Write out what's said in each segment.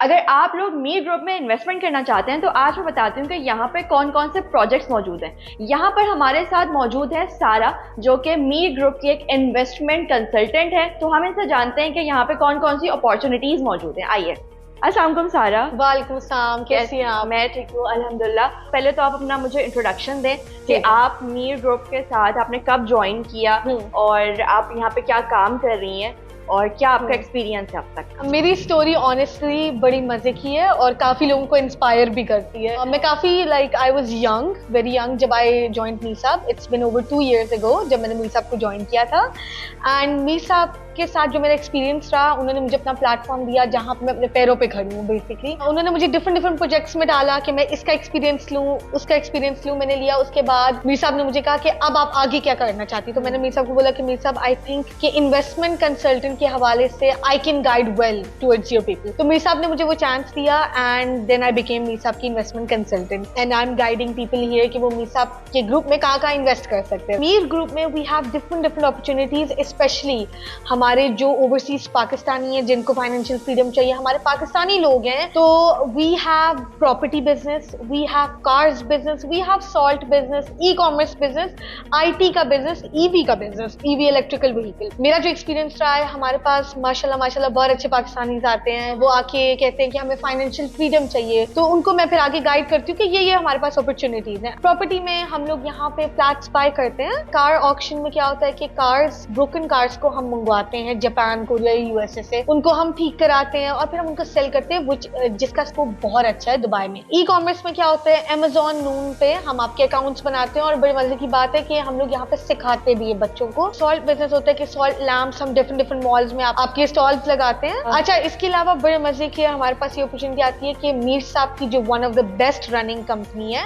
اگر آپ لوگ میر گروپ میں انویسٹمنٹ کرنا چاہتے ہیں تو آج میں بتاتی ہوں کہ یہاں پہ کون کون سے پروجیکٹس موجود ہیں. یہاں پر ہمارے ساتھ موجود ہے سارا، جو کہ میر گروپ کی ایک انویسٹمنٹ کنسلٹنٹ ہے. تو ہم ان سے جانتے ہیں کہ یہاں پہ کون کون سی اپارچونیٹیز موجود ہیں. آئیے. السلام علیکم سارا. وعلیکم السلام، کیسی ہیں آپ؟ میں ٹھیک ہوں الحمدللہ. پہلے تو آپ اپنا مجھے انٹروڈکشن دیں کہ آپ میر گروپ کے ساتھ آپ نے کب جوائن کیا اور آپ یہاں پہ کیا کام کر رہی ہیں اور کیا آپ کا ایکسپیرینس ہے اب تک. میری اسٹوری آنیسٹلی بڑی مزے کی ہے اور کافی لوگوں کو انسپائر بھی کرتی ہے. میں کافی I was young, very young جب I joined Mir Sahab. It's been over 2 years ago جب میں نے میر صاحب کو جوائن کیا تھا. اینڈ میر صاحب کے ساتھ جو میرا ایکسپیرینس رہا، انہوں نے مجھے اپنا پلیٹ فارم دیا جہاں پہ میں اپنے پیروں پہ کھڑی ہوں بیسکلی. انہوں نے مجھے ڈفرنٹ پروجیکٹس میں ڈالا کہ میں اس کا ایکسپیرینس لوں، اس کا ایکسپیرینس لوں. میں نے لیا. اس کے بعد میر صاحب نے مجھے کہا کہ اب آپ آگے کیا کرنا چاہتی. تو میں نے میر صاحب کو بولا کہ میر صاحب آئی تھنک کہ انویسٹمنٹ کنسلٹنٹ کے حوالے سے I can guide well towards your people. تو میر صاحب نے مجھے وہ چانس دیا and then I became میر صاحب کی investment consultant and I'm guiding people here کہ وہ میر صاحب کے گروپ میں کہاں انویسٹ کر سکتے ہیں. میر گروپ میں we have different opportunities, especially ہمارے جو اوورسیز پاکستانی ہیں جن کو فائنینشیل فریڈم چاہیے، ہمارے پاکستانی لوگ ہیں. تو we have property business, we have cars business, we have salt business, e-commerce business, IT کا business, EV کا business, EV electrical vehicle. میرا جو ایکسپیرینس رہا ہے، ہمارے پاس ماشاءاللہ بہت اچھے پاکستانیز آتے ہیں. وہ آ کے کہتے ہیں کہ ہمیں فائنینشیل فریڈم چاہیے، تو ان کو میں پھر آگے گائیڈ کرتی ہوں کہ یہ ہمارے پاس اپرچونیٹیز ہیں. پراپرٹی میں ہم لوگ یہاں پہ فلیٹس بائی کرتے ہیں. کار آکشن میں کیا ہوتا ہے کہ بروکن کارز کو ہم منگواتے ہیں جاپان، کوریا، USA سے. ان کو ہم ٹھیک کراتے ہیں اور پھر ہم ان کو سیل کرتے ہیں، جس کا اسکوپ بہت اچھا ہے دبئی میں. ای کامرس میں کیا ہوتا ہے، Amazon نون پہ ہم آپ کے اکاؤنٹس بناتے ہیں. اور بڑے مزے کی بات ہے کہ ہم لوگ یہاں پہ سکھاتے بھی ہیں بچوں کو. سالٹ بزنس ہوتا ہے کہ سالٹ لیمپس ہم ڈفرنٹ مالز میں آپ کے اسٹالز لگاتے ہیں. اچھا، اس کے علاوہ بڑے مزے کی ہمارے پاس یہ اپرچونٹی آتی ہے کہ میر صاحب کی جو one of the best running company ہے،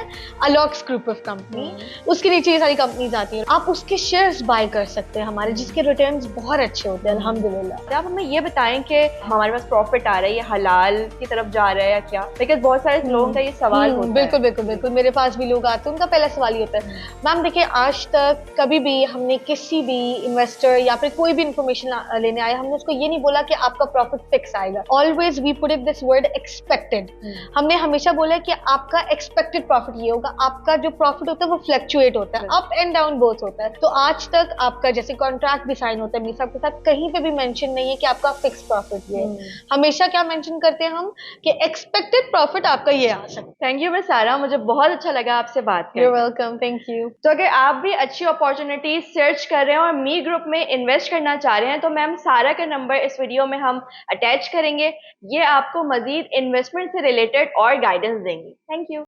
الاکس گروپ آف کمپنی، اس کے نیچے یہ ساری کمپنیز آتی ہیں. آپ اس کے شیئرز بائی کر سکتے ہیں ہمارے، جس کے ریٹرنز بہت اچھے ہوتے ہیں الحمدللہ. آپ ہمیں یہ بتائیں کہ ہمارے پاس پروفٹ آ رہا ہے، یہ حلال کی طرف جا رہا ہے یا کیا؟ بیکاز بہت سارے لوگوں کا یہ سوال ہوتا ہے. بالکل میرے پاس بھی لوگ آتے ہیں، ان کا پہلا سوال یہ ہوتا ہے میم دیکھیں، آج تک کبھی بھی ہم نے کسی بھی انویسٹر یا پھر کوئی بھی انفارمیشن لینے آیا، ہم نے اس کو یہ نہیں بولا کہ آپ کا پروفٹ فکس آئے گا. Always we put it this word expected. ہم نے ہمیشہ بولا کہ آپ کا ایکسپیکٹڈ پروفٹ یہ ہوگا. آپ کا جو پروفٹ ہوتا ہے وہ فلیکچویٹ ہوتا ہے، اپ اینڈ ڈاؤن بوتھ ہوتا ہے. تو آج تک آپ کا جیسے کانٹریکٹ بھی سائن ہوتا ہے میر صاحب کے ساتھ، کہیں پہ بھی مینشن نہیں ہے کہ آپ کا فکس پروفٹ یہ ہے. ہمیشہ کیا مینشن کرتے ہیں ہم کہ ایکسپیکٹڈ پروفٹ آپ کا یہ آ سکتا ہے. تھینک یو مس سارا، مجھے بہت اچھا لگا آپ سے بات کریں. You welcome, thank you. تو اگر آپ بھی اچھی اپارچونیٹیز سرچ کر رہے ہیں اور میر گروپ میں انویسٹ کرنا چاہ رہے ہیں تو میم سارا کا نمبر اس ویڈیو میں ہم اٹیچ کریں گے. یہ آپ کو مزید انویسٹمنٹ سے ریلیٹڈ اور گائیڈنس دیں گی. Thank you.